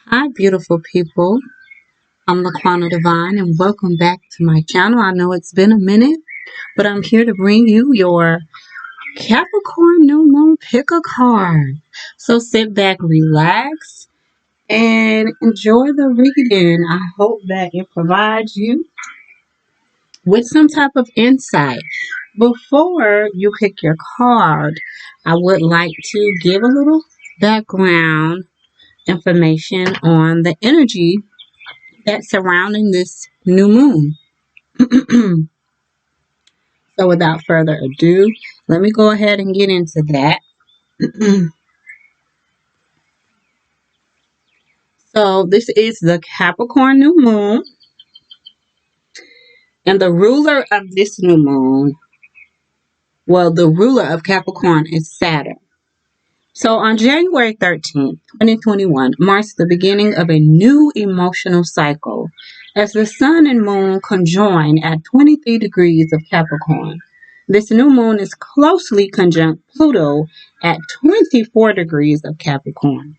Hi, beautiful people. I'm laquannadivine, and welcome back to my channel. I know it's been a minute, but I'm here to bring you your Capricorn New Moon Pick a Card. So sit back, relax, and enjoy the reading. I hope that it provides you with some type of insight. Before you pick your card, I would like to give a little background information on the energy that's surrounding this new moon. So without further ado, let me go ahead and get into that. So this is the Capricorn new moon, and the ruler of this new moon, well, the ruler of Capricorn is Saturn. So on January 13th, 2021 marks the beginning of a new emotional cycle as the sun and moon conjoin at 23 degrees of Capricorn. This new moon is closely conjunct Pluto at 24 degrees of Capricorn,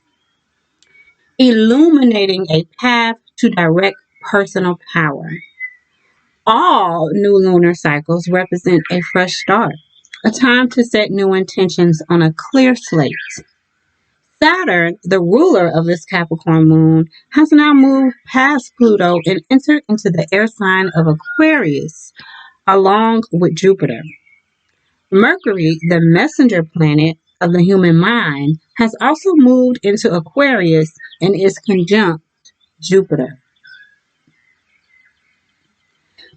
illuminating a path to direct personal power. All new lunar cycles represent a fresh start, a time to set new intentions on a clear slate. Saturn, the ruler of this Capricorn moon, has now moved past Pluto and entered into the air sign of Aquarius along with Jupiter. Mercury, the messenger planet of the human mind, has also moved into Aquarius and is conjunct Jupiter.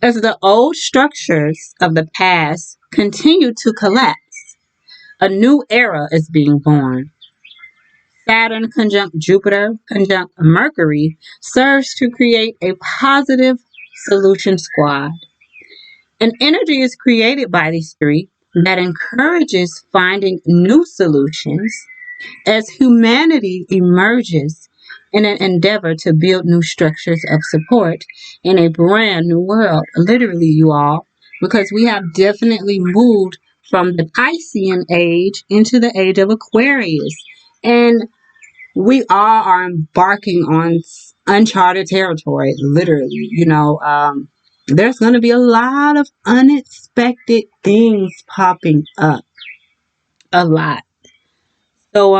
As the old structures of the past continue to collapse, a new era is being born. Saturn conjunct Jupiter conjunct Mercury serves to create a positive solution squad. An energy is created by these three that encourages finding new solutions as humanity emerges in an endeavor to build new structures of support in a brand new world. Literally, you all, because we have definitely moved from the Piscean age into the age of Aquarius. And we all are embarking on uncharted territory, literally. There's going to be a lot of unexpected things popping up. A lot. So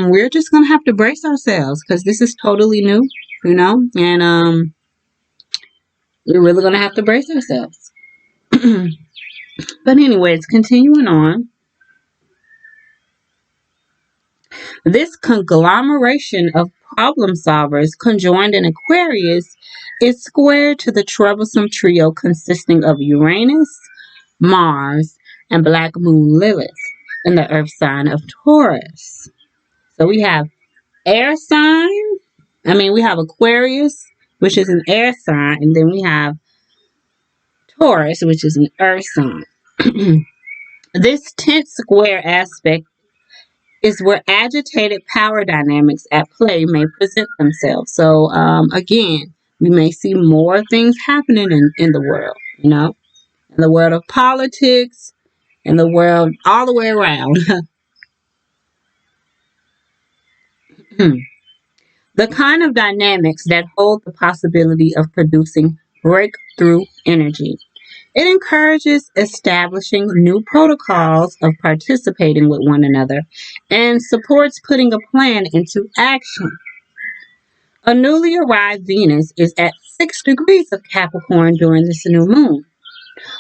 we're just gonna have to brace ourselves because this is totally new, and we're really gonna have to brace ourselves. But anyways, continuing on, this conglomeration of problem solvers conjoined in Aquarius is square to the troublesome trio consisting of Uranus, Mars, and Black Moon Lilith in the Earth sign of Taurus. So we have air sign. We have Aquarius, which is an air sign, and then we have Taurus, which is an earth sign. This 10th square aspect is where agitated power dynamics at play may present themselves. So, again, we may see more things happening in the world, in the world of politics, in the world all the way around. The kind of dynamics that hold the possibility of producing breakthrough energy. It encourages establishing new protocols of participating with one another and supports putting a plan into action. A newly arrived Venus is at 6 degrees of Capricorn during this new moon.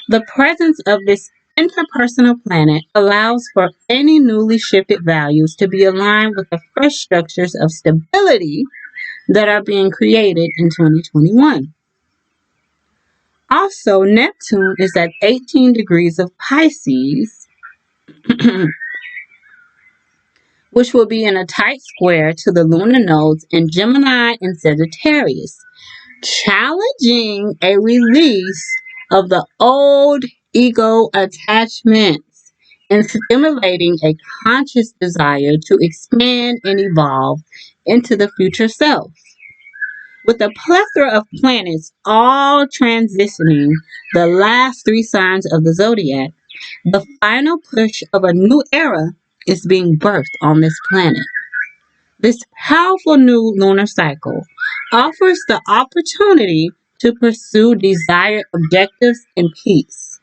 The presence of this interpersonal planet allows for any newly shifted values to be aligned with the fresh structures of stability that are being created in 2021. Also, Neptune is at 18 degrees of Pisces, which will be in a tight square to the lunar nodes in Gemini and Sagittarius, challenging a release of the old ego attachments and stimulating a conscious desire to expand and evolve into the future self. With a plethora of planets all transitioning the last three signs of the zodiac, the final push of a new era is being birthed on this planet. This powerful new lunar cycle offers the opportunity to pursue desired objectives in peace.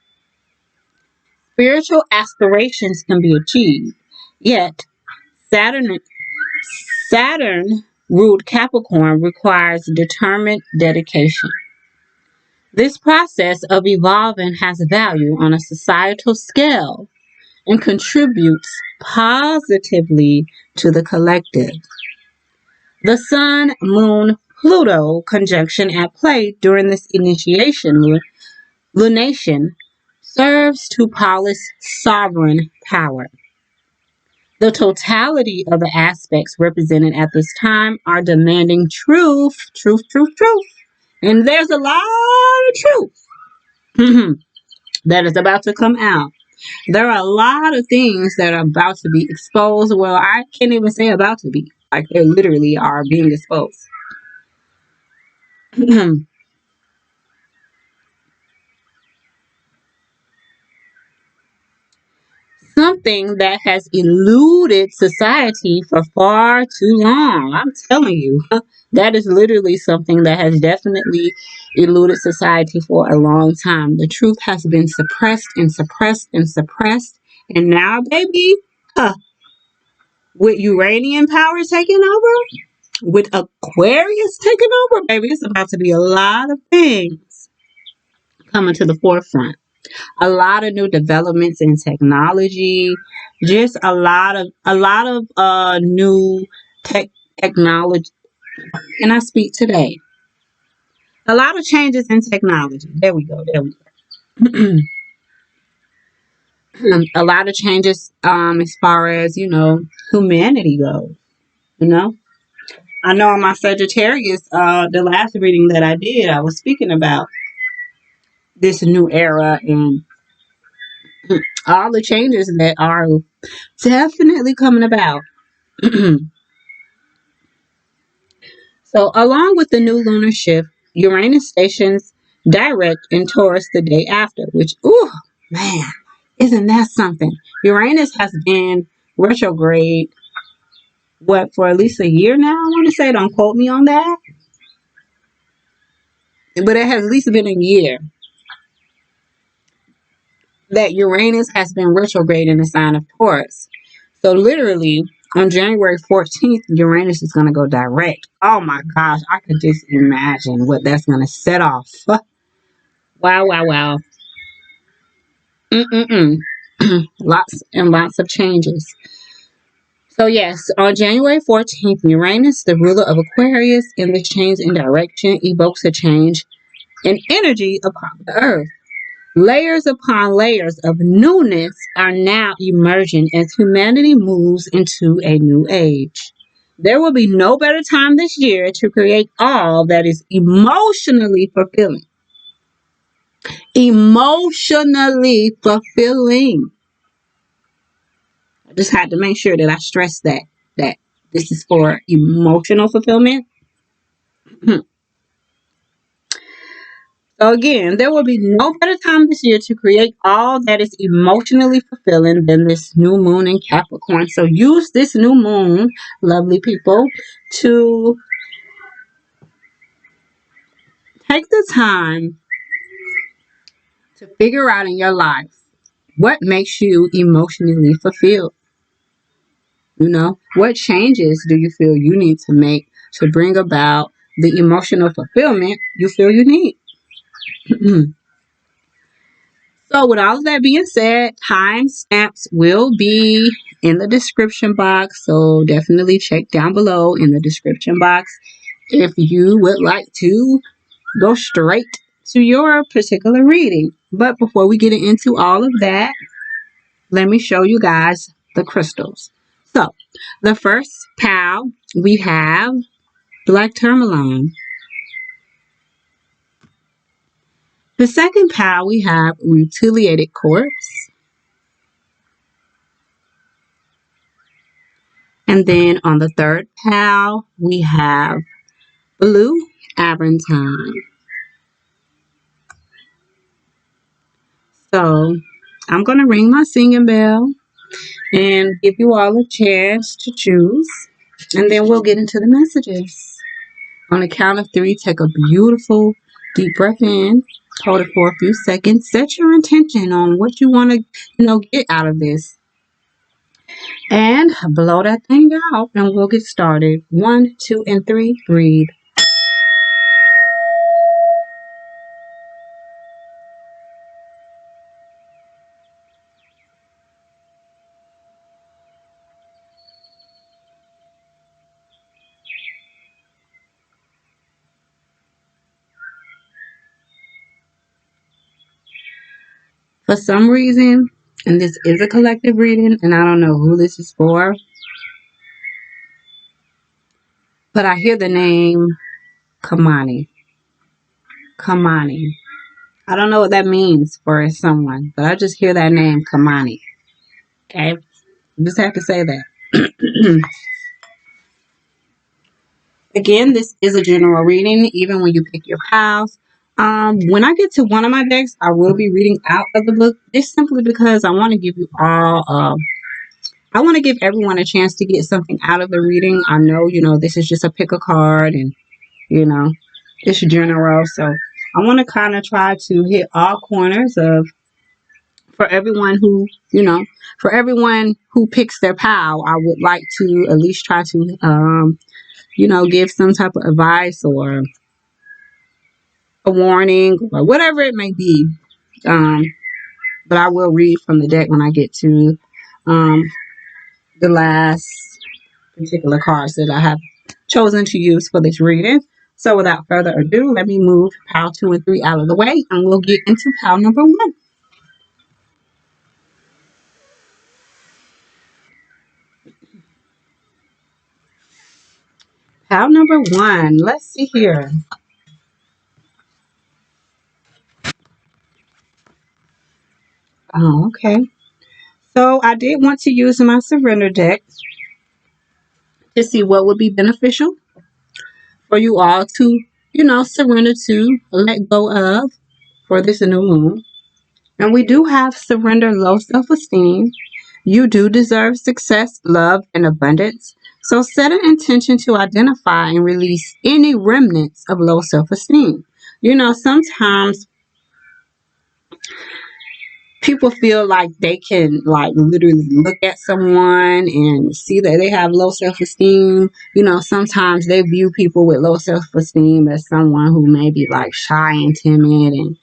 Spiritual aspirations can be achieved, yet Saturn Saturn ruled Capricorn requires determined dedication. This process of evolving has value on a societal scale and contributes positively to the collective. The Sun Moon Pluto conjunction at play during this initiation lunation serves to polish sovereign power. The totality of the aspects represented at this time are demanding truth, truth, truth, truth. And there's a lot of truth that is about to come out. There are a lot of things that are about to be exposed. Well, I can't even say about to be. Like they literally are being exposed. Something that has eluded society for far too long. I'm telling you, that is literally something that has definitely eluded society for a long time. The truth has been suppressed and suppressed and suppressed. And now, baby, uh, with Uranian power taking over, with Aquarius taking over, baby, it's about to be a lot of things coming to the forefront. A lot of new developments in technology, just a lot of new technology. And I speak today. A lot of changes in technology. There we go. There we go. A lot of changes as far as, humanity goes. You know? I know on my Sagittarius, the last reading that I did, I was speaking about this new era and all the changes that are definitely coming about. So, along with the new lunar shift, Uranus stations direct in Taurus the day after, which, ooh, man, isn't that something? Uranus has been retrograde, what, for at least a year now, I want to say. Don't quote me on that. But it has at least been a year that Uranus has been retrograde in the sign of Taurus. So literally on January 14th, Uranus is going to go direct. Oh my gosh, I could just imagine what that's going to set off. Wow, wow, wow. Mm-mm-mm. Lots and lots of changes. So yes, on January 14th, Uranus, the ruler of Aquarius, in this change in direction, evokes a change in energy upon the earth. Layers upon layers of newness are now emerging as humanity moves into a new age. There will be no better time this year to create all that is emotionally fulfilling. Emotionally fulfilling. I just had to make sure that I stress that this is for emotional fulfillment. So again, there will be no better time this year to create all that is emotionally fulfilling than this new moon in Capricorn. So use this new moon, lovely people, to take the time to figure out in your life what makes you emotionally fulfilled. What changes do you feel you need to make to bring about the emotional fulfillment you feel you need? So, with all of that being said, timestamps will be in the description box. So, definitely check down below in the description box if you would like to go straight to your particular reading. But before we get into all of that, let me show you guys the crystals. So, the first pal we have black tourmaline. The second pal we have rutilated quartz. And then on the third pal, we have blue Aventine. So I'm going to ring my singing bell and give you all a chance to choose. And then we'll get into the messages. On the count of 3, take a beautiful deep breath in. Hold it for a few seconds. Set your intention on what you want to, get out of this. And blow that thing out, and we'll get started. 1, 2, and 3. Breathe. For some reason, and this is a collective reading, and I don't know who this is for, but I hear the name Kamani. Kamani. I don't know what that means for someone, but I just hear that name Kamani. Okay? Just have to say that. Again, this is a general reading, even when you pick your pals. When I get to one of my decks, I will be reading out of the book, just simply because I want to give you all, I want to give everyone a chance to get something out of the reading. I know, this is just a pick a card and, it's general. So I want to kind of try to hit all corners for everyone who, for everyone who picks their pal. I would like to at least try to, give some type of advice or a warning or whatever it may be. But I will read from the deck when I get to the last particular cards that I have chosen to use for this reading. So without further ado, let me move pile 2 and 3 out of the way, and we'll get into pile number 1. Pile number 1. Let's see here. Oh, okay. So I did want to use my surrender deck to see what would be beneficial for you all to, surrender to, let go of for this new moon. And we do have surrender low self-esteem. You do deserve success, love, and abundance. So set an intention to identify and release any remnants of low self-esteem. Sometimes people feel like they can literally look at someone and see that they have low self-esteem. Sometimes they view people with low self-esteem as someone who may be shy and timid and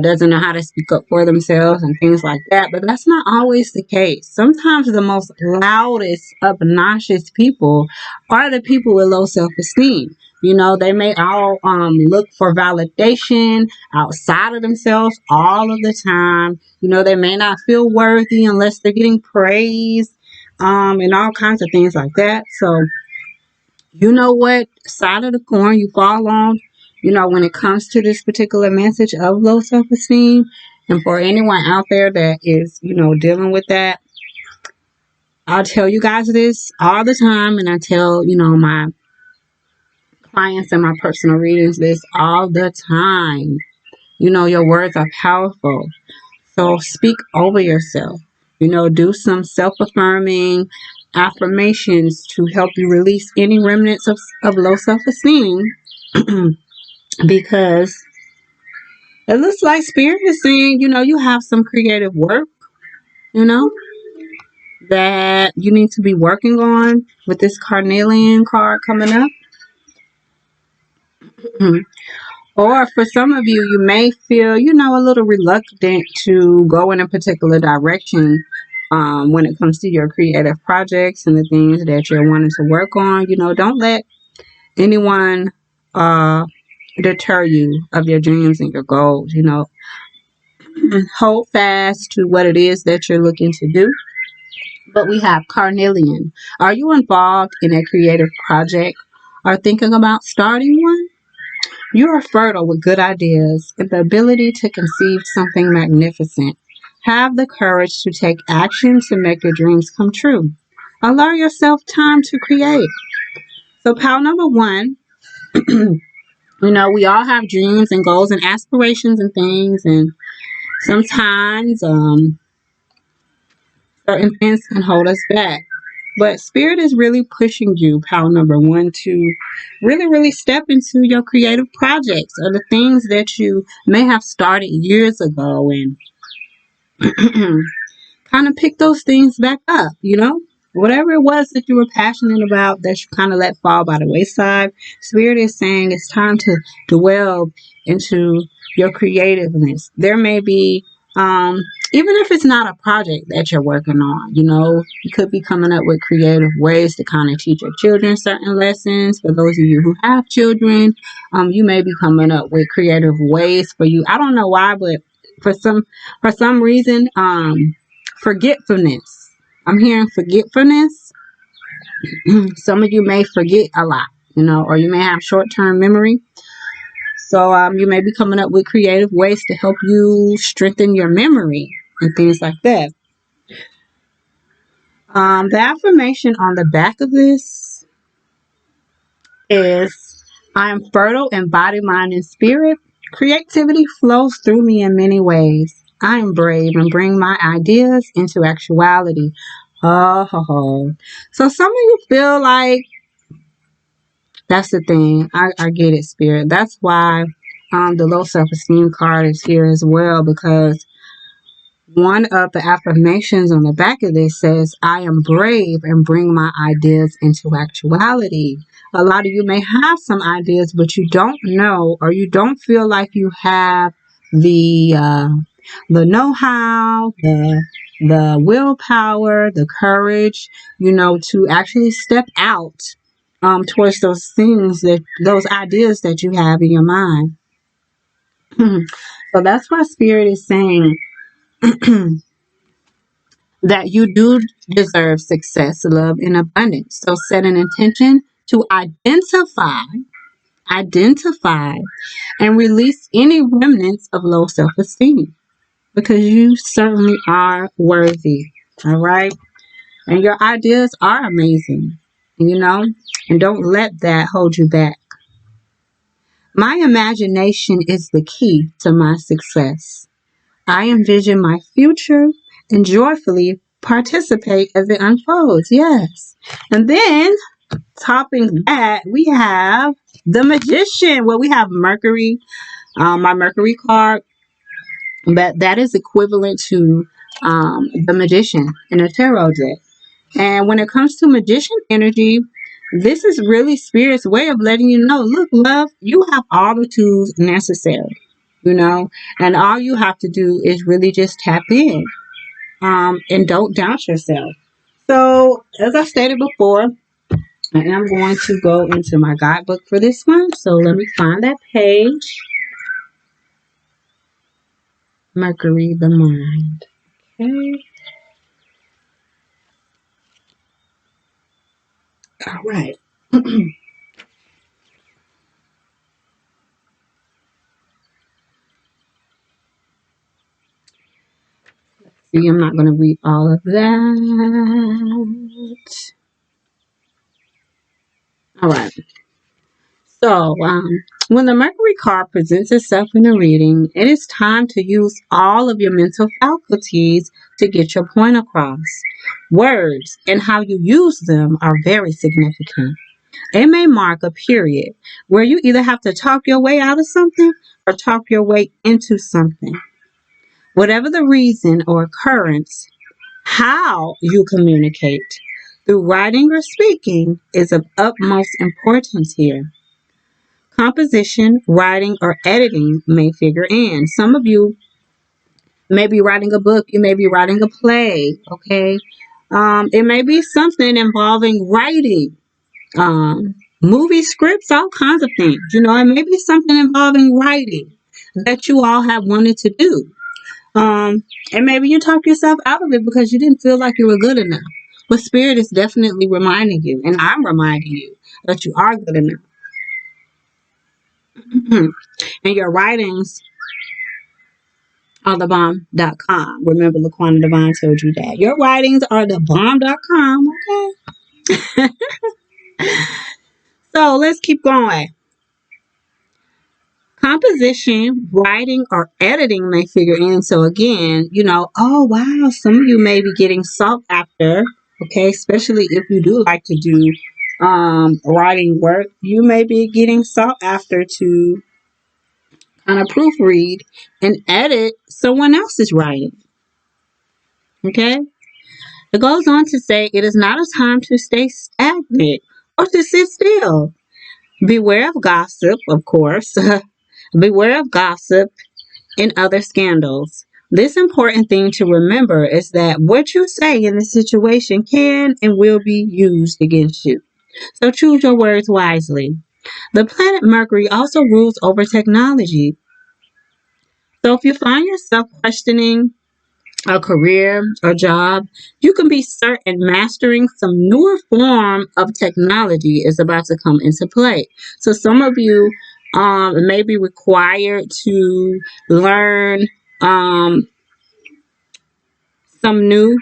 doesn't know how to speak up for themselves and things like that. But that's not always the case. Sometimes the most loudest, obnoxious people are the people with low self-esteem. They may all look for validation outside of themselves all of the time. They may not feel worthy unless they're getting praise, and all kinds of things like that. So, what side of the coin you fall on, when it comes to this particular message of low self-esteem. And for anyone out there that is, dealing with that, I'll tell you guys this all the time, and I tell, my clients and my personal readings this all the time. Your words are powerful. So speak over yourself. Do some self-affirming affirmations to help you release any remnants of low self-esteem. Because it looks like Spirit is saying, you have some creative work, that you need to be working on with this carnelian card coming up. Or for some of you, you may feel, a little reluctant to go in a particular direction when it comes to your creative projects and the things that you're wanting to work on. Don't let anyone deter you of your dreams and your goals. Hold fast to what it is that you're looking to do. But we have carnelian. Are you involved in a creative project or thinking about starting one? You are fertile with good ideas and the ability to conceive something magnificent. Have the courage to take action to make your dreams come true. Allow yourself time to create. So, pile number 1, we all have dreams and goals and aspirations and things, and sometimes certain things can hold us back. But Spirit is really pushing you, pal number one, to really step into your creative projects or the things that you may have started years ago and kind of pick those things back up, whatever it was that you were passionate about that you kind of let fall by the wayside. Spirit is saying it's time to dwell into your creativeness. There may be, even if it's not a project that you're working on, you could be coming up with creative ways to kind of teach your children certain lessons. For those of you who have children, you may be coming up with creative ways for you. I don't know why, but for some reason, forgetfulness. I'm hearing forgetfulness. Some of you may forget a lot, or you may have short-term memory. So you may be coming up with creative ways to help you strengthen your memory and things like that. The affirmation on the back of this is, I am fertile in body, mind, and spirit. Creativity flows through me in many ways. I am brave and bring my ideas into actuality. Oh. So some of you feel like that's the thing. I get it, Spirit. That's why the low self-esteem card is here as well, because one of the affirmations on the back of this says, I am brave and bring my ideas into actuality. A lot of you may have some ideas, but you don't know, or you don't feel like you have the know-how, the willpower, the courage, to actually step out towards those ideas that you have in your mind. So that's why Spirit is saying that you do deserve success, love, and abundance. So set an intention to identify, and release any remnants of low self-esteem, because you certainly are worthy. All right. And your ideas are amazing, and don't let that hold you back. My imagination is the key to my success. I envision my future and joyfully participate as it unfolds. Yes. And then, topping that, we have the Magician. Well, we have Mercury, my Mercury card, but that is equivalent to the Magician in a tarot deck. And when it comes to Magician energy, this is really Spirit's way of letting you know, look, love, you have all the tools necessary, and all you have to do is really just tap in, and don't doubt yourself. So, as I stated before, I am going to go into my guidebook for this one. So, let me find that page. Mercury, the mind. Okay. All right. See, I'm not going to read all of that. All right. So, when the Mercury card presents itself in a reading, it is time to use all of your mental faculties to get your point across. Words and how you use them are very significant. It may mark a period where you either have to talk your way out of something or talk your way into something. Whatever the reason or occurrence, how you communicate through writing or speaking is of utmost importance here. Composition, writing, or editing may figure in. Some of you may be writing a book, you may be writing a play, okay? It may be something involving writing, movie scripts, all kinds of things. It may be something involving writing that you all have wanted to do. And maybe you talk yourself out of it because you didn't feel like you were good enough. But Spirit is definitely reminding you, and I'm reminding you, that you are good enough. And your writings are the bomb.com. Remember, laquannadivine told you that. Your writings are the bomb.com, okay? So let's keep going. Composition, writing, or editing may figure in. So again, oh wow, some of you may be getting sought after Okay, especially if you do like to do writing work, you may be getting sought after to kind of proofread and edit someone else's writing. Okay, it goes on to say it is not a time to stay stagnant or to sit still. Beware of gossip, of course. Beware of gossip and other scandals. This important thing to remember is that what you say in this situation can and will be used against you. So choose your words wisely. The planet Mercury also rules over technology. So if you find yourself questioning a career or job, you can be certain mastering some newer form of technology is about to come into play. So some of you may be required to learn um, some new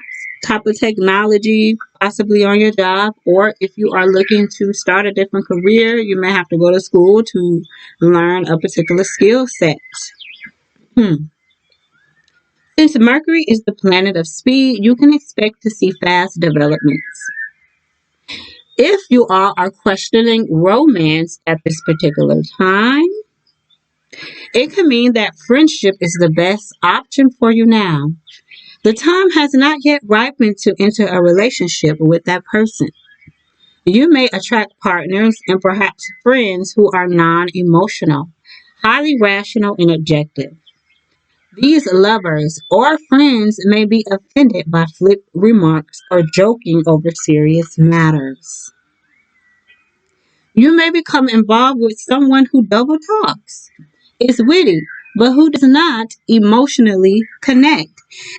type of technology possibly on your job, or if you are looking to start a different career, you may have to go to school to learn a particular skill set. Since Mercury is the planet of speed, you can expect to see fast developments. If you all are questioning romance at this particular time, it can mean that friendship is the best option for you now. The time has not yet ripened to enter a relationship with that person. You may attract partners and perhaps friends who are non emotional, highly rational, and objective. These lovers or friends may be offended by flip remarks or joking over serious matters. You may become involved with someone who double talks, is witty, but who does not emotionally connect.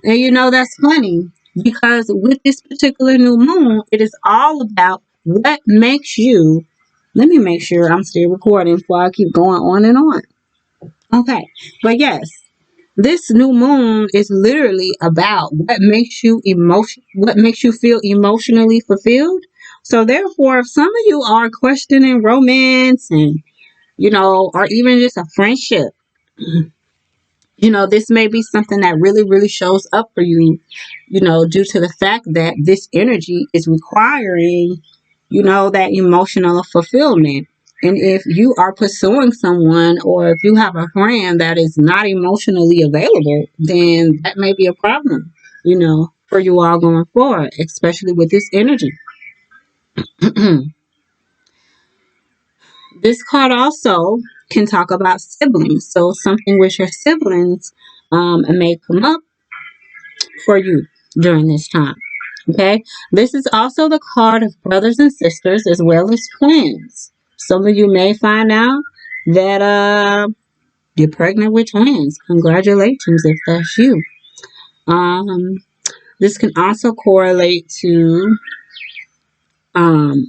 And you know, that's funny because with this particular new moon, it is all about what makes you. Let me make sure I'm still recording before I keep going on and on. Okay, but yes, this new moon is literally about what makes you feel emotionally fulfilled. So therefore, if some of you are questioning romance and or even just a friendship, this may be something that really, really shows up for you, due to the fact that this energy is requiring, that emotional fulfillment. And if you are pursuing someone or if you have a friend that is not emotionally available, then that may be a problem, for you all going forward, especially with this energy. This card also can talk about siblings. So something with your siblings may come up for you during this time. Okay. This is also the card of brothers and sisters as well as twins. Some of you may find out that you're pregnant with twins. Congratulations if that's you. Um, this can also correlate to um,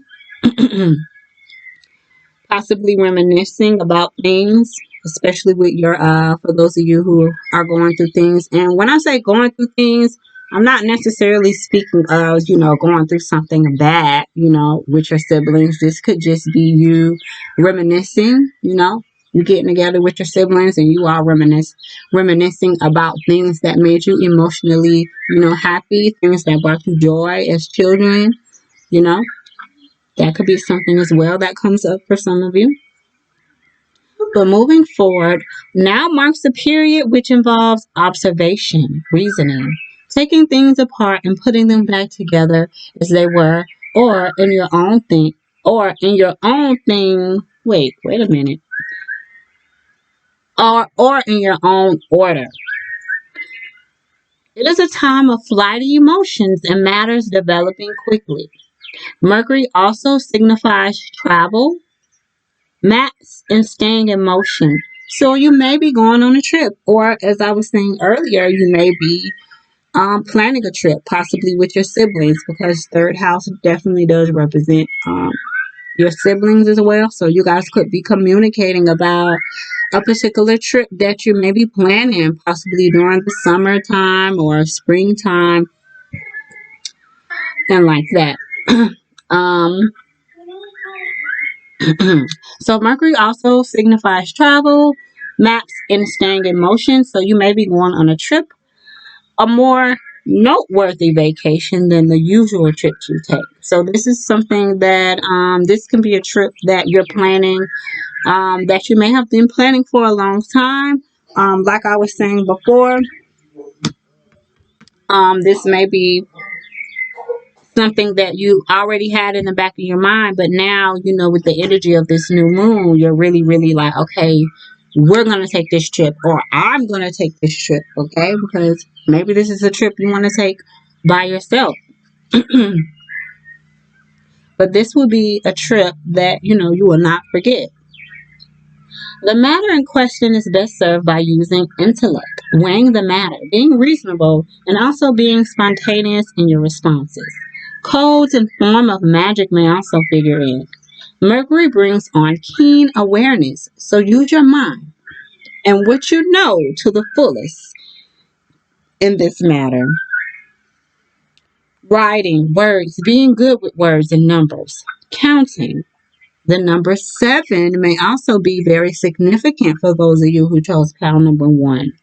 possibly reminiscing about things, especially with your for those of you who are going through things. And when I say going through things, I'm not necessarily speaking of, going through something bad, with your siblings. This could just be you reminiscing, you getting together with your siblings and you are reminiscing about things that made you emotionally, happy, things that brought you joy as children, you know. That could be something as well that comes up for some of you. But moving forward, now marks a period which involves observation, reasoning, taking things apart and putting them back together as they were, or in your own thing, wait a minute, or in your own order. It is a time of flighty emotions and matters developing quickly. Mercury also signifies travel, maps, and staying in motion. So you may be going on a trip, or as I was saying earlier, you may be planning a trip, possibly with your siblings, because third house definitely does represent your siblings as well. So you guys could be communicating about a particular trip that you may be planning, possibly during the summertime or springtime, and like that. um, so Mercury also signifies travel, maps, and staying in motion. So you may be going on a trip, or more noteworthy vacation than the usual trips you take. So this is something that this can be a trip that you're planning, that you may have been planning for a long time. Like I was saying before, this may be something that you already had in the back of your mind, but now, with the energy of this new moon, you're really, really like, okay, we're going to take this trip, or I'm going to take this trip, okay? Because maybe this is a trip you want to take by yourself. But this will be a trip that, you will not forget. The matter in question is best served by using intellect, weighing the matter, being reasonable, and also being spontaneous in your responses. Codes and form of magic may also figure in. Mercury brings on keen awareness, so use your mind and what you know to the fullest in this matter. Writing, words, being good with words and numbers, counting. The number 7 may also be very significant for those of you who chose pile number 1.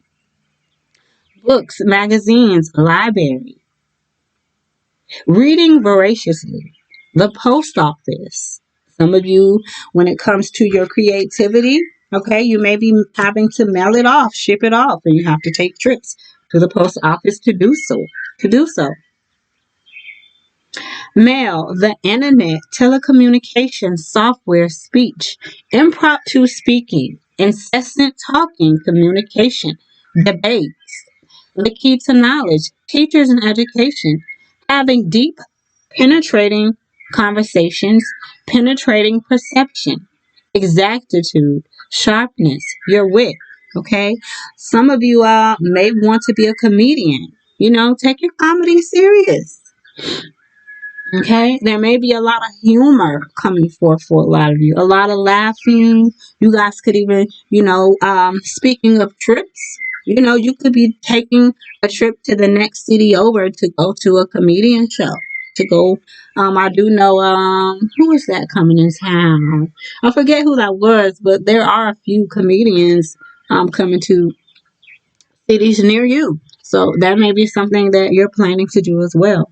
Books, magazines, library. Reading voraciously. The post office. Some of you, when it comes to your creativity, okay, you may be having to mail it off, ship it off, and you have to take trips to the post office to do so. Mail, the internet, telecommunications, software, speech, impromptu speaking, incessant talking, communication, debates, the key to knowledge, teachers and education, having deep, penetrating conversations, penetrating perception, exactitude, sharpness, your wit. Okay, some of you may want to be a comedian. Take your comedy serious. Okay, there may be a lot of humor coming forth for a lot of you, a lot of laughing. You guys could even, speaking of trips, you could be taking a trip to the next city over to go to a comedian show. To go, I do know, who is that coming in town? I forget who that was, but there are a few comedians coming to cities near you. So that may be something that you're planning to do as well.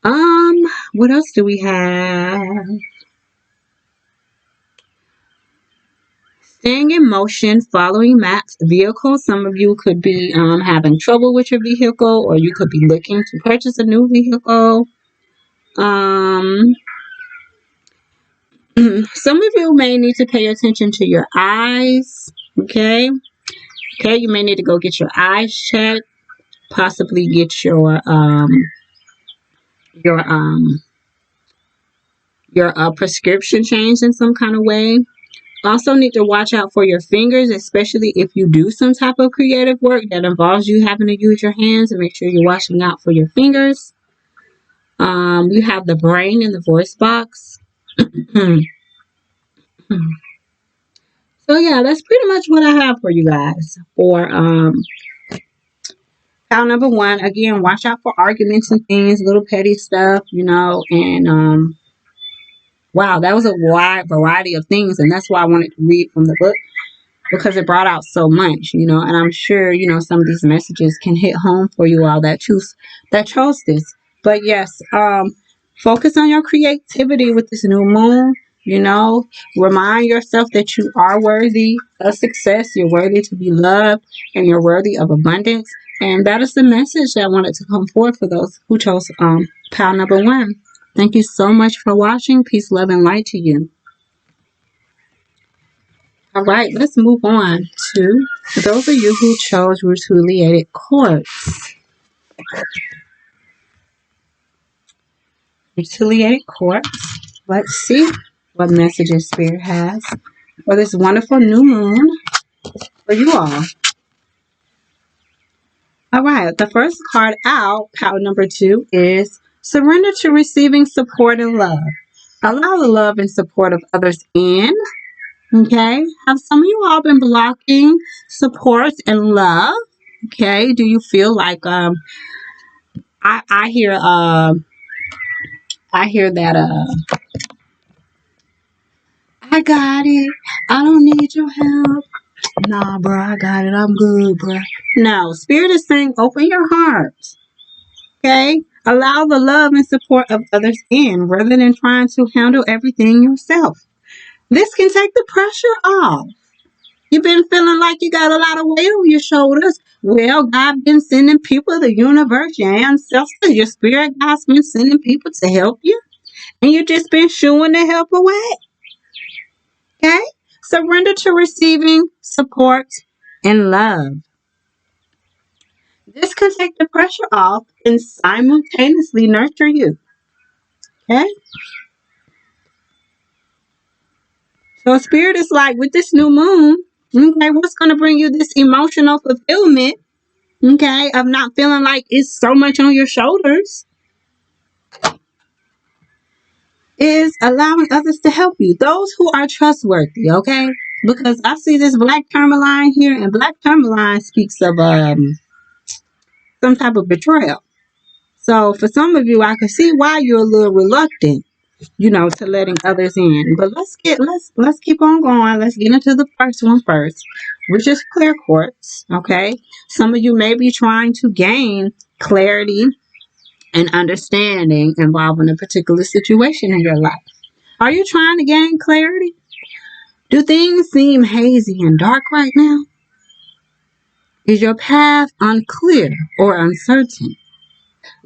Um, what else do we have? Staying in motion, following maps, vehicles. Some of you could be having trouble with your vehicle, or you could be looking to purchase a new vehicle. Um, some of you may need to pay attention to your eyes. Okay, you may need to go get your eyes checked, possibly get your prescription changed in some kind of way. Also need to watch out for your fingers, especially if you do some type of creative work that involves you having to use your hands, and make sure you're watching out for your fingers. You have the brain and the voice box. So yeah, that's pretty much what I have for you guys for pile number 1. Again, watch out for arguments and things, little petty stuff, and wow, that was a wide variety of things, and that's why I wanted to read from the book, because it brought out so much, and I'm sure, some of these messages can hit home for you all that chose this. But yes, focus on your creativity with this new moon, remind yourself that you are worthy of success, you're worthy to be loved, and you're worthy of abundance. And that is the message that I wanted to come forth for those who chose pile number 1. Thank you so much for watching. Peace, love, and light to you. All right, let's move on to those of you who chose retaliated quartz. Retaliated quartz. Let's see what messages Spirit has for this wonderful new moon for you all. All right, the first card out, pile number 2, is surrender to receiving support and love. Allow the love and support of others in. Okay, have some of you all been blocking support and love? Okay, do you feel like I hear that I got it. I don't need your help. Nah, bro, I got it. I'm good, bro. No, Spirit is saying open your heart. Okay? Allow the love and support of others in rather than trying to handle everything yourself. This can take the pressure off. You've been feeling like you got a lot of weight on your shoulders. Well, God been sending people, the universe, your ancestors, your spirit God's been sending people to help you. And you just been shooing the help away. Okay? Surrender to receiving support and love. This can take the pressure off and simultaneously nurture you. Okay? So spirit is like, with this new moon, okay, what's going to bring you this emotional fulfillment, okay, of not feeling like it's so much on your shoulders, is allowing others to help you. Those who are trustworthy, okay? Because I see this black tourmaline here, and black tourmaline speaks of some type of betrayal. So for some of you, I can see why you're a little reluctant, to letting others in. But let's keep on going. Let's get into the first one first, which is clear quartz. Okay. Some of you may be trying to gain clarity and understanding involving a particular situation in your life. Are you trying to gain clarity? Do things seem hazy and dark right now? Is your path unclear or uncertain?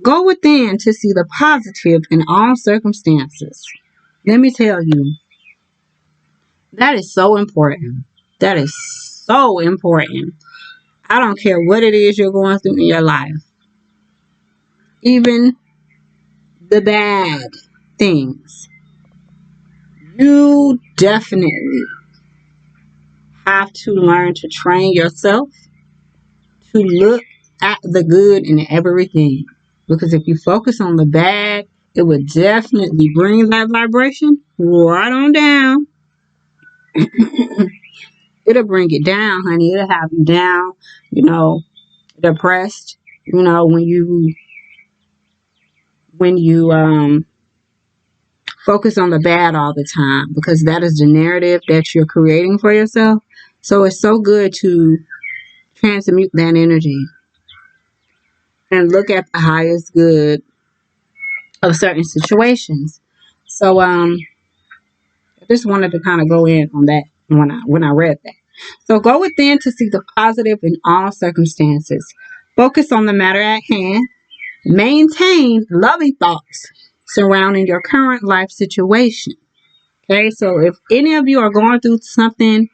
Go within to see the positive in all circumstances. Let me tell you, that is so important. That is so important. I don't care what it is you're going through in your life. Even the bad things. You definitely have to learn to train yourself to look at the good in everything. Because if you focus on the bad, it would definitely bring that vibration right on down. It'll bring it down, honey. It'll have you down, depressed. When you focus on the bad all the time, because that is the narrative that you're creating for yourself. So it's so good to transmute that energy and look at the highest good of certain situations. So I just wanted to kind of go in on that when I read that. So go within to see the positive in all circumstances. Focus on the matter at hand. Maintain loving thoughts surrounding your current life situation. Okay, so if any of you are going through something,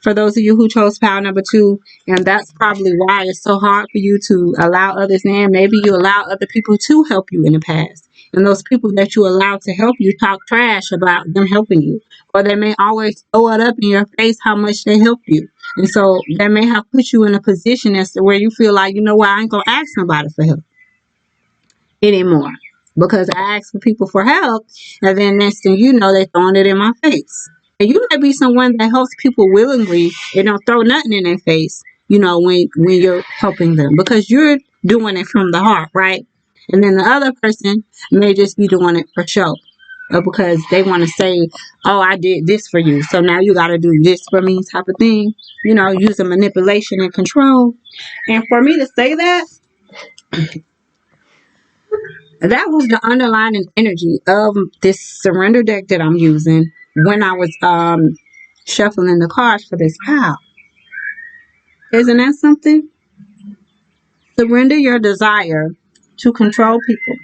for those of you who chose pile number 2, and that's probably why it's so hard for you to allow others in, maybe you allow other people to help you in the past. And those people that you allow to help you talk trash about them helping you. Or they may always throw it up in your face how much they helped you. And so that may have put you in a position as to where you feel like, I ain't going to ask somebody for help anymore, because I ask for people for help, and then next thing you know, they're throwing it in my face. And you might be someone that helps people willingly and don't throw nothing in their face, when you're helping them, because you're doing it from the heart, right? And then the other person may just be doing it for show, because they want to say, oh, I did this for you, so now you got to do this for me, type of thing, using manipulation and control. And for me to say that was the underlying energy of this surrender deck that I'm using when I was shuffling the cards for this pile. Isn't that something? Surrender your desire to control people.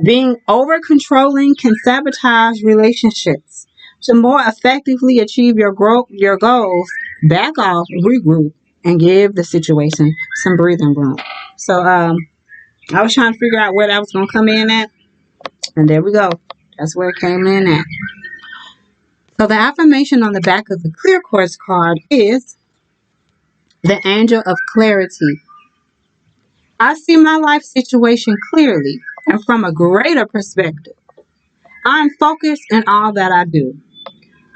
Being over controlling can sabotage relationships. To more effectively achieve your goals, back off, regroup, and give the situation some breathing room. So I was trying to figure out where that was going to come in at. And there we go. That's where it came in at. So the affirmation on the back of the clear quartz card is the angel of clarity. I see my life situation clearly and from a greater perspective. I'm focused in all that I do.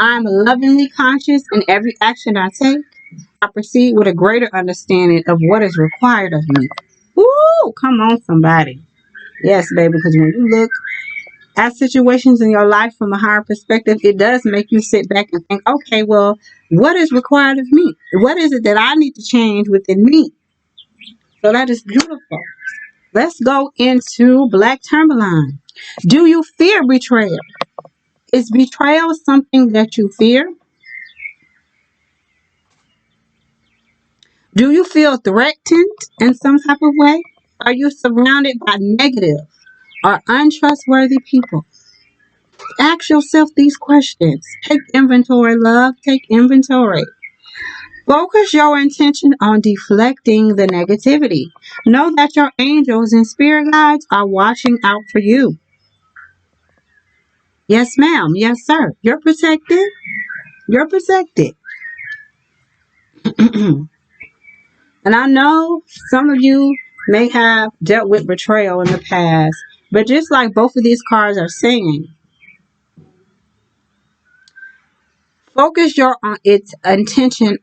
I'm lovingly conscious in every action I take. I proceed with a greater understanding of what is required of me. Woo! Come on, somebody. Yes, baby, because when you look at situations in your life from a higher perspective, it does make you sit back and think, okay, well, what is required of me? What is it that I need to change within me? So that is beautiful. Let's go into Black Tourmaline. Do you fear betrayal? Is betrayal something that you fear? Do you feel threatened in some type of way? Are you surrounded by negative or untrustworthy people? Ask yourself these questions. Take inventory, love. Take inventory. Focus your intention on deflecting the negativity. Know that your angels and spirit guides are watching out for you. Yes, ma'am. Yes, sir. You're protected. You're protected. And I know some of you may have dealt with betrayal in the past, but just like both of these cards are saying, focus your its intention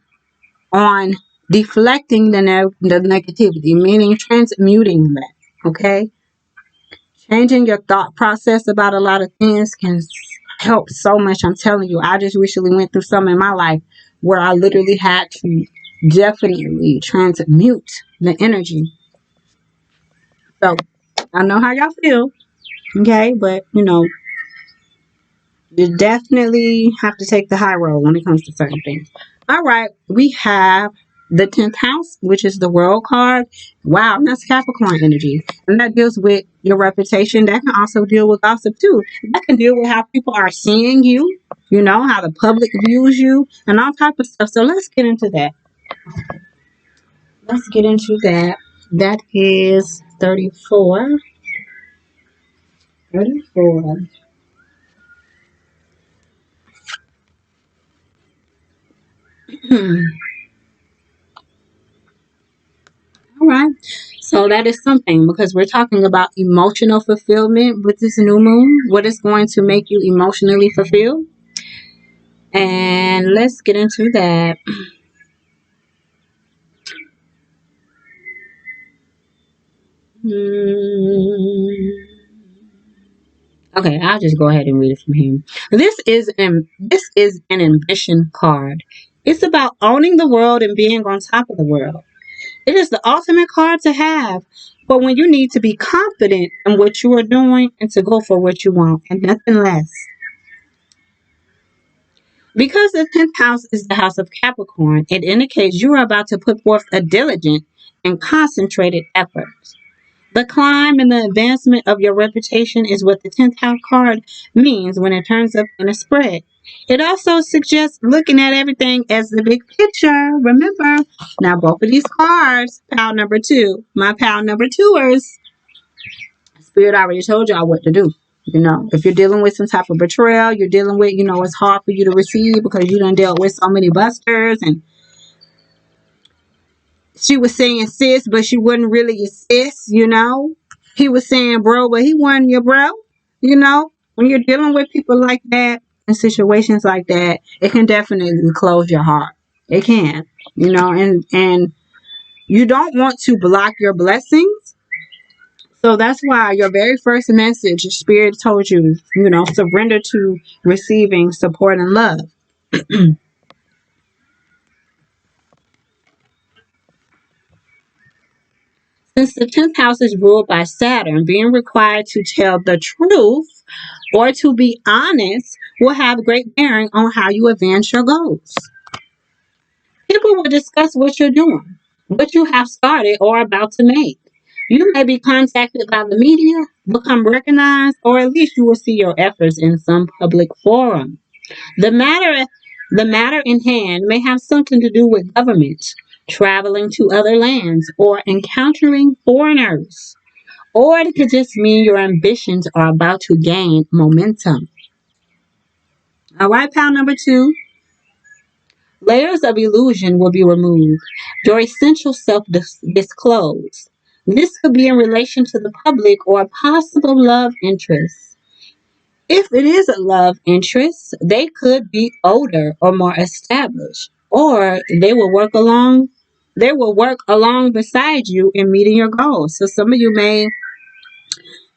on deflecting the negativity, meaning transmuting that. Okay, changing your thought process about a lot of things can help so much. I'm telling you, I just recently went through some in my life where I literally had to definitely transmute the energy. So I know how y'all feel, okay, but you definitely have to take the high road when it comes to certain things. All right, we have the 10th house, which is the world card. Wow, that's Capricorn energy. And that deals with your reputation. That can also deal with gossip too. That can deal with how people are seeing you, how the public views you, and all type of stuff. So let's get into that. Let's get into that. That is 34. 34. All right. So that is something because we're talking about emotional fulfillment with this new moon. What is going to make you emotionally fulfilled? And let's get into that. Okay, I'll just go ahead and read it from here. This is an ambition card. It's about owning the world and being on top of the world. It is the ultimate card to have for when you need to be confident in what you are doing and to go for what you want and nothing less. Because the 10th house is the house of Capricorn, it indicates you are about to put forth a diligent and concentrated effort. The climb and the advancement of your reputation is what the 10th house card means when it turns up in a spread. It also suggests looking at everything as the big picture. Remember, now both of these cards, pile number two, my pile number twoers, Spirit already told y'all what to do. If you're dealing with some type of betrayal, you're dealing with, it's hard for you to receive because you done dealt with so many busters and she was saying sis, but she wasn't really your sis. He was saying bro, but he wasn't your bro. When you're dealing with people like that in situations like that, it can definitely close your heart. It can, and you don't want to block your blessings. So that's why your very first message, Spirit told you, surrender to receiving support and love. Since the 10th house is ruled by Saturn, being required to tell the truth or to be honest will have great bearing on how you advance your goals. People will discuss what you're doing, what you have started or about to make. You may be contacted by the media, become recognized, or at least you will see your efforts in some public forum. The matter the matter in hand may have something to do with government, traveling to other lands, or encountering foreigners. Or it could just mean your ambitions are about to gain momentum. All right, pal number two. Layers of illusion will be removed. Your essential self disclosed. This could be in relation to the public or a possible love interest. If it is a love interest, they could be older or more established, or they will work along beside you in meeting your goals. So some of you may,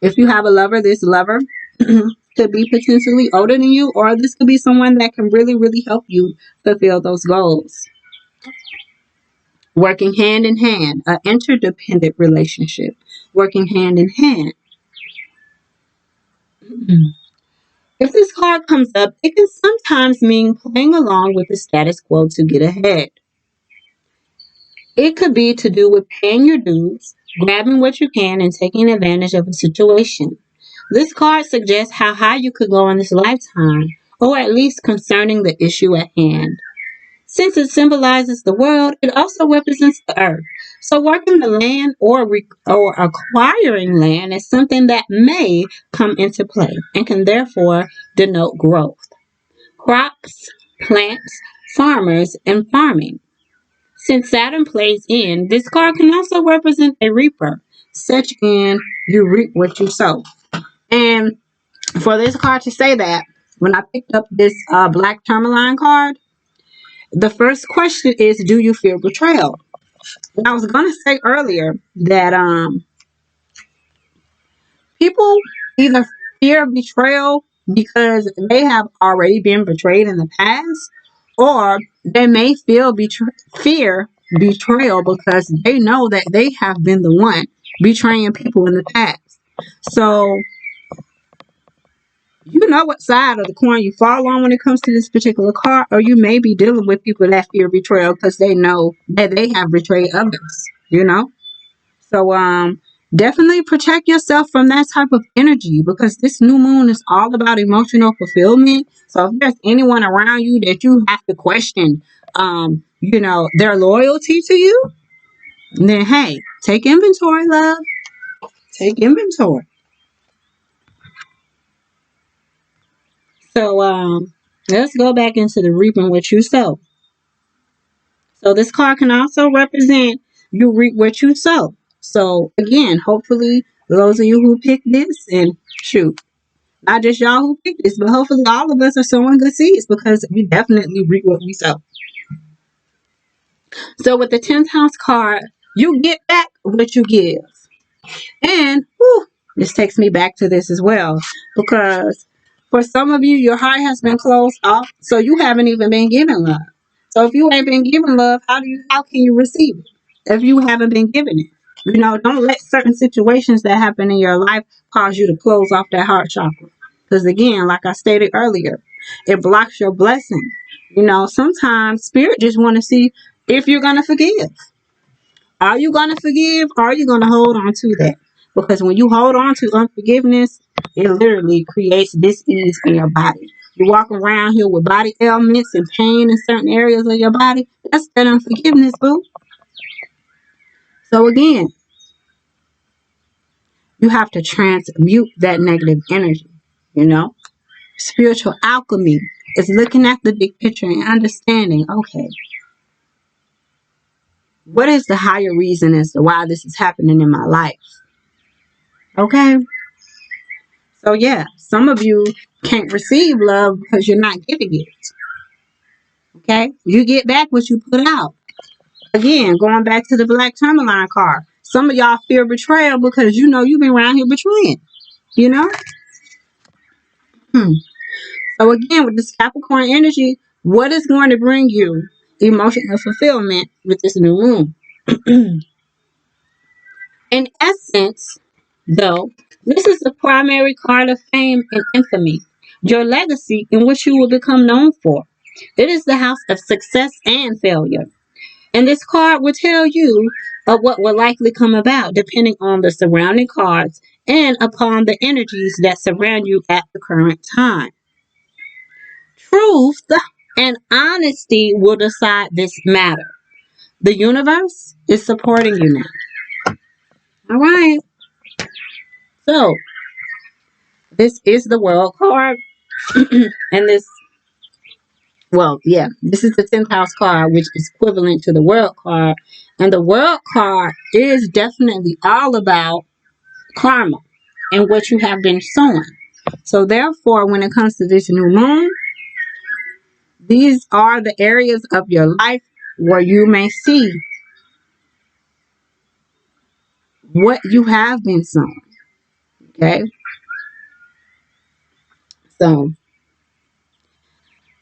if you have a lover, this lover could be potentially older than you, or this could be someone that can really, really help you fulfill those goals. Working hand in hand, an interdependent relationship. working hand in hand. If this card comes up, it can sometimes mean playing along with the status quo to get ahead. It could be to do with paying your dues, grabbing what you can, and taking advantage of a situation. This card suggests how high you could go in this lifetime, or at least concerning the issue at hand. Since it symbolizes the world, it also represents the earth. So working the land or acquiring land is something that may come into play and can therefore denote growth. Crops, plants, farmers, and farming. Since Saturn plays in, this card can also represent a reaper, such in you reap what you sow. And for this card to say that, when I picked up this black tourmaline card, the first question is, do you fear betrayal? And I was going to say earlier that people either fear betrayal because they have already been betrayed in the past, or they may fear betrayal because they know that they have been the one betraying people in the past. So you know what side of the coin you fall on when it comes to this particular card, or you may be dealing with people that fear betrayal because they know that they have betrayed others, you know? So definitely protect yourself from that type of energy because this new moon is all about emotional fulfillment. So if there's anyone around you that you have to question their loyalty to you, then hey, take inventory, love. Take inventory. So let's go back into the reaping what you sow. So this card can also represent you reap what you sow. So again, hopefully those of you who picked this, and shoot, not just y'all who picked this, but hopefully all of us are sowing good seeds because we definitely reap what we sow. So with the 10th house card, you get back what you give. And this takes me back to this as well because for some of you, your heart has been closed off, so you haven't even been given love. So if you ain't been given love, how can you receive it if you haven't been given it? Don't let certain situations that happen in your life cause you to close off that heart chakra. Because again, like I stated earlier, it blocks your blessing. Sometimes spirit just want to see if you're gonna forgive. Are you going to forgive or are you going to hold on to that? Because when you hold on to unforgiveness, it literally creates dis-ease in your body. You walk around here with body ailments and pain in certain areas of your body. That's that unforgiveness, boo. So again, you have to transmute that negative energy, Spiritual alchemy is looking at the big picture and understanding, okay, what is the higher reason as to why this is happening in my life? Okay? So yeah, some of you can't receive love because you're not giving it. Okay? You get back what you put out. Again, going back to the black tourmaline card. Some of y'all fear betrayal because you've been around here betraying. You know? So again, with this Capricorn energy, what is going to bring you emotional fulfillment with this new moon? In essence, though, this is the primary card of fame and infamy, your legacy in which you will become known for. It is the house of success and failure. And this card will tell you of what will likely come about depending on the surrounding cards and upon the energies that surround you at the current time. Truth and honesty will decide this matter. The universe is supporting you now. All right. So, this is the world card. And this is the 10th house card, which is equivalent to the world card. And the world card is definitely all about karma and what you have been sowing. So therefore, when it comes to this new moon, these are the areas of your life where you may see what you have been sowing. Okay? So,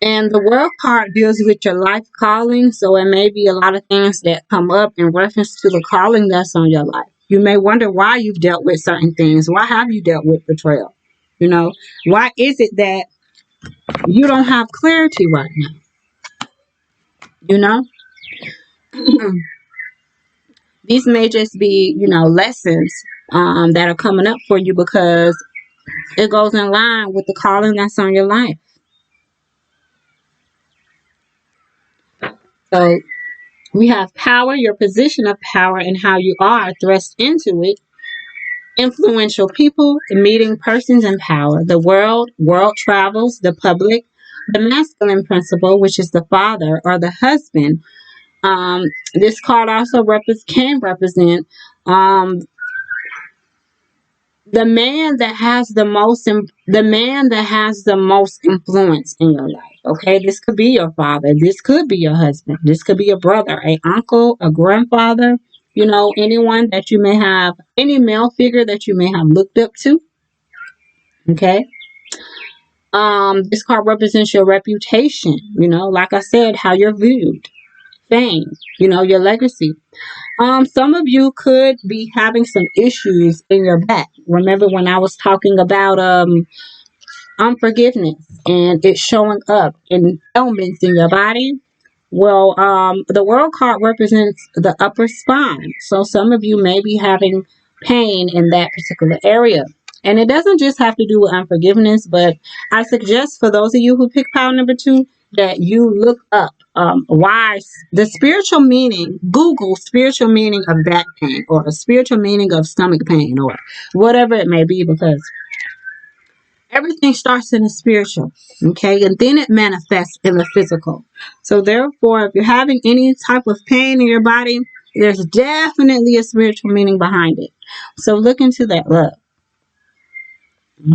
and the world card deals with your life calling. So it may be a lot of things that come up in reference to the calling that's on your life. You may wonder why you've dealt with certain things. Why have you dealt with betrayal? You know, why is it that you don't have clarity right now? You know, these may just be, lessons that are coming up for you because it goes in line with the calling that's on your life. So we have power, your position of power, and how you are thrust into it. Influential people, meeting persons in power, the world travels, the public, the masculine principle, which is the father or the husband. This card also can represent um, the man that has the most influence in your life. Okay, this could be your father, this could be your husband, this could be a brother, a uncle, a grandfather, anyone that you may have, any male figure that you may have looked up to. Okay. This card represents your reputation, like I said, how you're viewed, fame, your legacy. Some of you could be having some issues in your back. Remember when I was talking about unforgiveness and it showing up in ailments in your body? Well, the world card represents the upper spine. So some of you may be having pain in that particular area. And it doesn't just have to do with unforgiveness, but I suggest for those of you who pick pile number 2 that you look up why the spiritual meaning, Google spiritual meaning of back pain or a spiritual meaning of stomach pain or whatever it may be, because everything starts in the spiritual, okay, and then it manifests in the physical. So therefore, if you're having any type of pain in your body, there's definitely a spiritual meaning behind it. So look into that, love.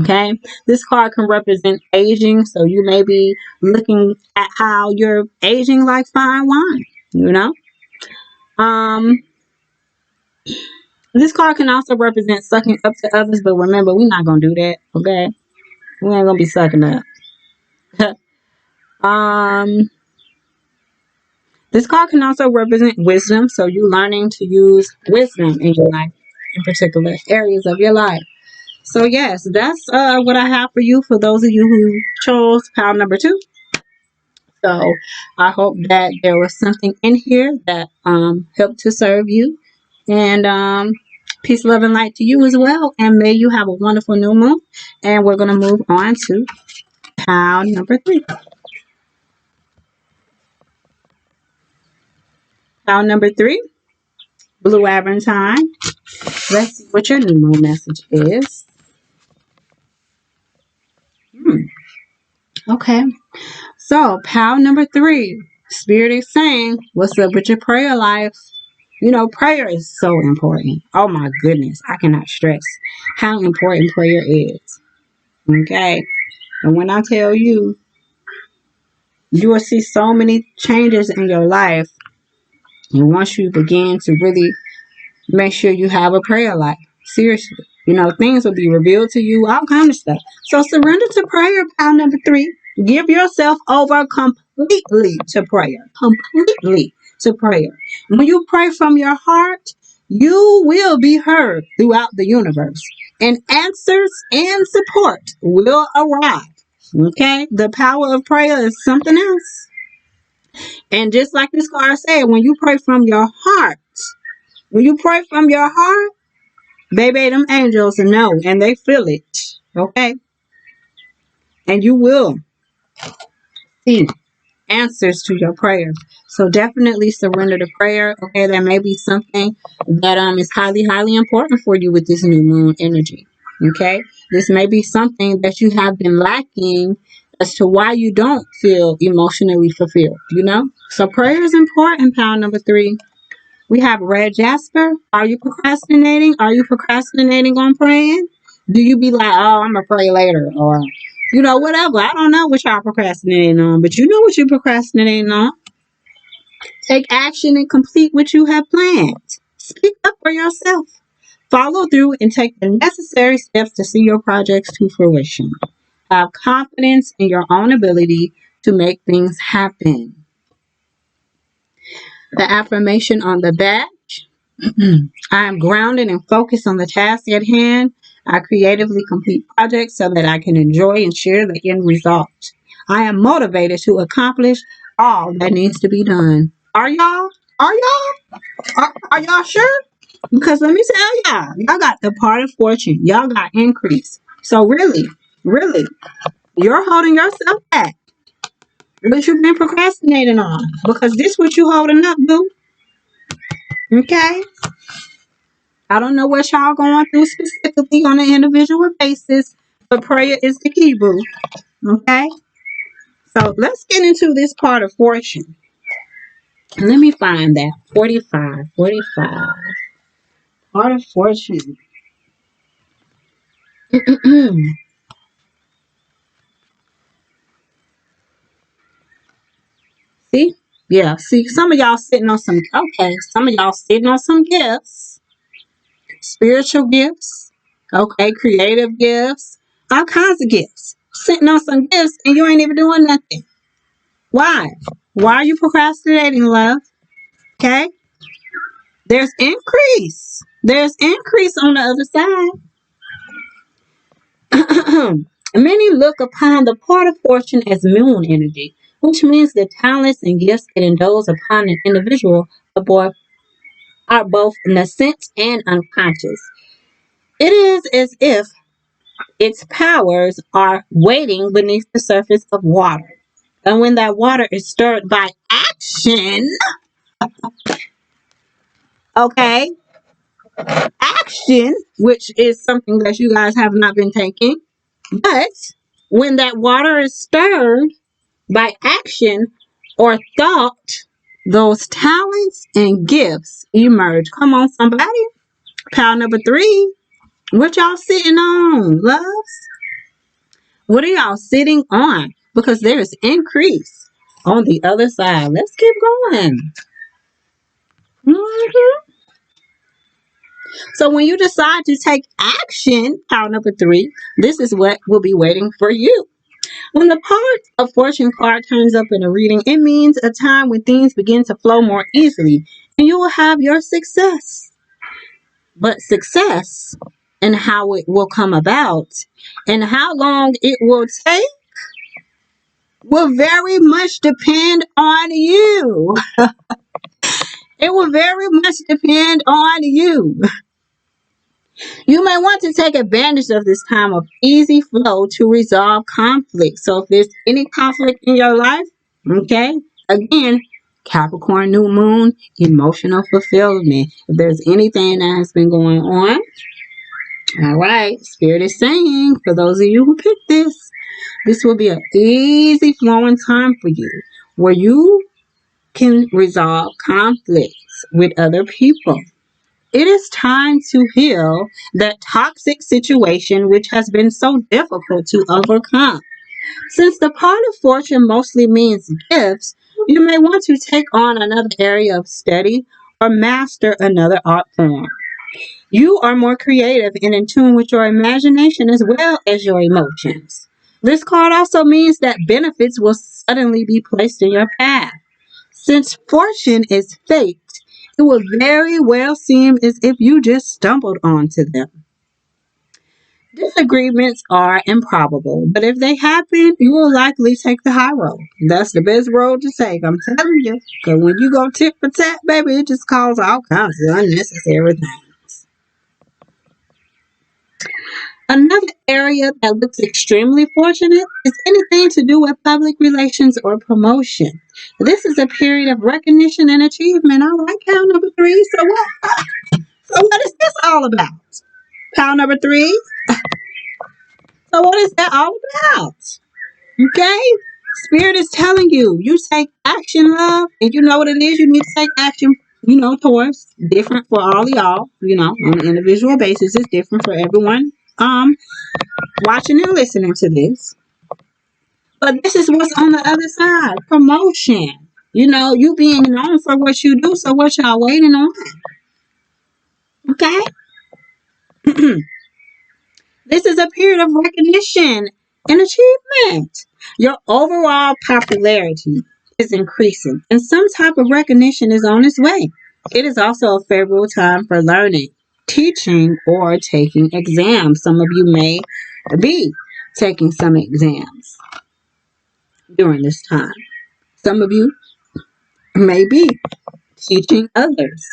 Okay, this card can represent aging, so you may be looking at how you're aging like fine wine. Um, this card can also represent sucking up to others, but remember, we're not gonna do that. Okay, we ain't gonna be sucking up. um This card can also represent wisdom, so you learning to use wisdom in your life, in particular areas of your life. So yes, that's what I have for you, for those of you who chose pile number 2. So I hope that there was something in here that helped to serve you, and peace, love, and light to you as well. And may you have a wonderful new moon. And we're gonna move on to pile number 3. Pile number 3, Blue Aventine. Let's see what your new moon message is. Hmm. Okay. So, pal number 3, Spirit is saying, what's up with your prayer life? Prayer is so important. Oh my goodness. I cannot stress how important prayer is. Okay. And when I tell you, you will see so many changes in your life. And once you begin to really make sure you have a prayer life. Seriously. Things will be revealed to you, all kind of stuff. So surrender to prayer, pal number 3. Give yourself over completely to prayer. Completely to prayer. When you pray from your heart, you will be heard throughout the universe. And answers and support will arrive. Okay? The power of prayer is something else. And just like this card said, when you pray from your heart, baby, them angels know and they feel it. Okay? And you will see answers to your prayer. So definitely surrender to prayer. Okay, there may be something that is highly, highly important for you with this new moon energy. Okay? This may be something that you have been lacking as to why you don't feel emotionally fulfilled. So prayer is important, pound number 3. We have Red Jasper. Are you procrastinating? Are you procrastinating on praying? Do you be like, oh, I'm going to pray later? Or, whatever. I don't know what y'all procrastinating on, but you know what you're procrastinating on. Take action and complete what you have planned. Speak up for yourself. Follow through and take the necessary steps to see your projects to fruition. Have confidence in your own ability to make things happen. The affirmation on the back. I am grounded and focused on the task at hand. I creatively complete projects so that I can enjoy and share the end result. I am motivated to accomplish all that needs to be done. Are y'all? Are y'all? Are y'all sure? Because let me tell y'all got the part of fortune. Y'all got increase. So really, really, you're holding yourself back. What you've been procrastinating on. Because this what you holding up, boo. Okay? I don't know what y'all going through specifically on an individual basis, but prayer is the key, boo. Okay? So let's get into this part of fortune. Let me find that. 45. 45. Part of fortune. See? Yeah, see, some of y'all sitting on some of y'all sitting on some gifts, spiritual gifts, okay, creative gifts, all kinds of gifts. Sitting on some gifts and you ain't even doing nothing. Why? Why are you procrastinating, love? Okay? There's increase. There's increase on the other side. Many look upon the part of fortune as moon energy, which means the talents and gifts it endows upon an individual are both nascent and unconscious. It is as if its powers are waiting beneath the surface of water. And when that water is stirred by action, okay, action, which is something that you guys have not been taking, but when that water is stirred by action or thought, those talents and gifts emerge. Come on, somebody. Pile number 3. What y'all sitting on, loves? What are y'all sitting on? Because there is increase on the other side. Let's keep going. Mhm. So when you decide to take action, pile number 3, this is what will be waiting for you. When the part of fortune card turns up in a reading, it means a time when things begin to flow more easily and you will have your success. But success and how it will come about and how long it will take will very much depend on you. It will very much depend on you. You may want to take advantage of this time of easy flow to resolve conflict. So if there's any conflict in your life, okay, again, Capricorn new moon, emotional fulfillment. If there's anything that has been going on, all right, Spirit is saying, for those of you who picked this will be an easy flowing time for you where you can resolve conflicts with other people. It is time to heal that toxic situation which has been so difficult to overcome. Since the part of fortune mostly means gifts, you may want to take on another area of study or master another art form. You are more creative and in tune with your imagination as well as your emotions. This card also means that benefits will suddenly be placed in your path. Since fortune is fate, it will very well seem as if you just stumbled onto them. Disagreements are improbable, but if they happen, you will likely take the high road. That's the best road to take, I'm telling you. Because when you go tit for tat, baby, it just causes all kinds of unnecessary things. Another area that looks extremely fortunate is anything to do with public relations or promotion. This is a period of recognition and achievement. I like count number 3. So what? So what is this all about? Pile number 3. So what is that all about? Okay? Spirit is telling you, you take action, love, and you know what it is you need to take action, towards. Different for all of y'all, on an individual basis. It's different for everyone. Watching and listening to this. But this is what's on the other side. Promotion. You being known for what you do, so what y'all waiting on? Okay? This is a period of recognition and achievement. Your overall popularity is increasing, and some type of recognition is on its way. It is also a favorable time for learning, teaching, or taking exams. Some of you may be taking some exams during this time. Some of you may be teaching others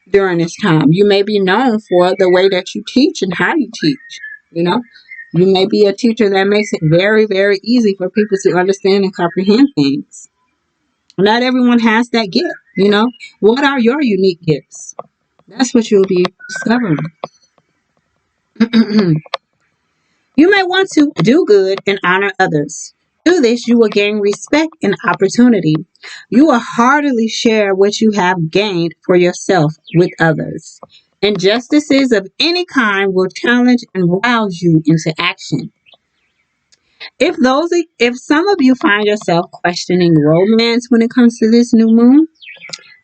during this time. You may be known for the way that you teach and how you teach. You know, you may be a teacher that makes it very, very easy for people to understand and comprehend things. Not everyone has that gift. What are your unique gifts? That's what you'll be discovering. You may want to do good and honor others. Do this, you will gain respect and opportunity. You will heartily share what you have gained for yourself with others. Injustices of any kind will challenge and rouse you into action. If some of you find yourself questioning romance when it comes to this new moon,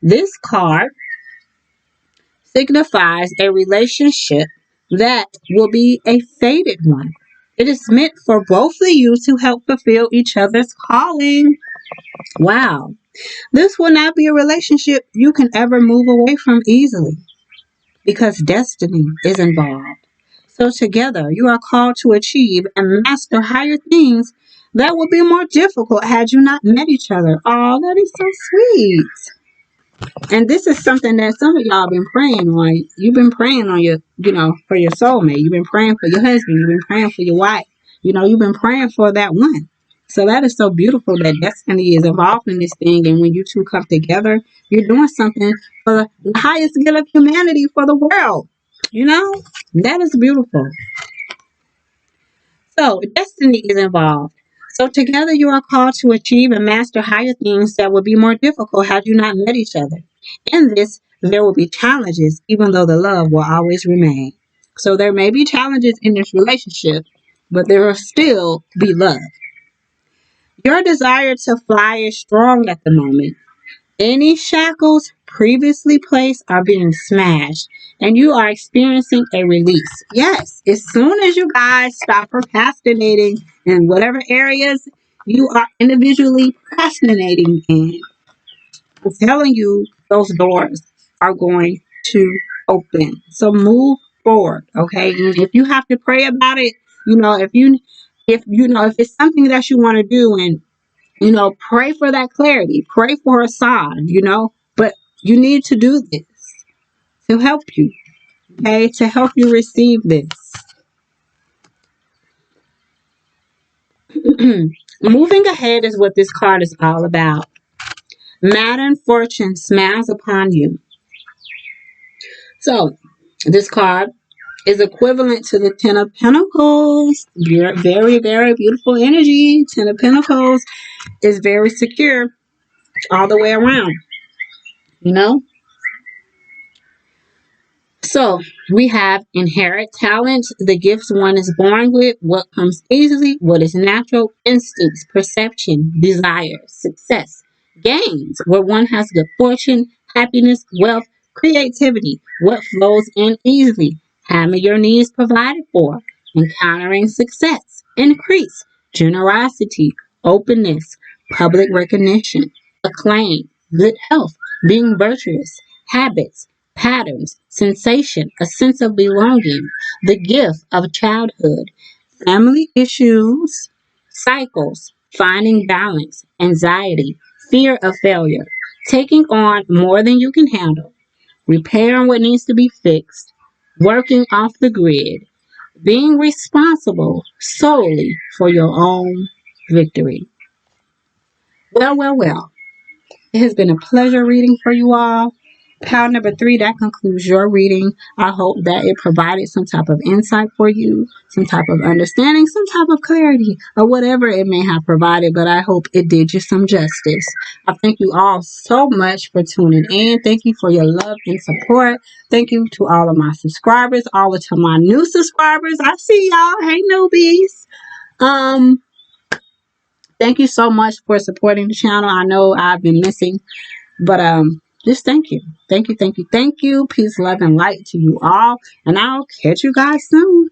this card signifies a relationship that will be a fated one. It is meant for both of you to help fulfill each other's calling. Wow. This will not be a relationship you can ever move away from easily because destiny is involved. So together you are called to achieve and master higher things that would be more difficult had you not met each other. Oh, that is so sweet. And this is something that some of y'all been praying on. You've been praying on for your soulmate. You've been praying for your husband. You've been praying for your wife. You've been praying for that one. So that is so beautiful that destiny is involved in this thing. And when you two come together, you're doing something for the highest good of humanity for the world. That is beautiful. So destiny is involved. So together you are called to achieve and master higher things that would be more difficult had you not met each other. In this, there will be challenges, even though the love will always remain. So there may be challenges in this relationship, but there will still be love. Your desire to fly is strong at the moment. Any shackles previously placed are being smashed, and you are experiencing a release. Yes, as soon as you guys stop procrastinating in whatever areas you are individually procrastinating in, I'm telling you, those doors are going to open. So move forward, okay? And if you have to pray about it, if it's something that you want to do, and pray for that clarity, pray for a sign, but you need to do this to help you, okay? To help you receive this. Moving ahead is what this card is all about. Modern fortune smiles upon you. So, this card is equivalent to the Ten of Pentacles. Very, very beautiful energy. Ten of Pentacles is very secure all the way around, So we have inherent talents, the gifts one is born with, what comes easily, what is natural, instincts, perception, desire, success, gains, where one has good fortune, happiness, wealth, creativity, what flows in easily, having your needs provided for, encountering success, increase, generosity, openness, public recognition, acclaim, good health, being virtuous, habits, patterns, sensation, a sense of belonging, the gift of childhood, family issues, cycles, finding balance, anxiety, fear of failure, taking on more than you can handle, repairing what needs to be fixed, working off the grid, being responsible solely for your own victory. Well, well, well. It has been a pleasure reading for you all. Pile number 3, that concludes your reading. I hope that it provided some type of insight for you, some type of understanding, some type of clarity, or whatever it may have provided, but I hope it did you some justice. I thank you all so much for tuning in. Thank you for your love and support. Thank you to all of my subscribers, all of my new subscribers. I see y'all. Hey, newbies. Thank you so much for supporting the channel. I know I've been missing, but just thank you. Thank you, thank you, thank you. Peace, love, and light to you all. And I'll catch you guys soon.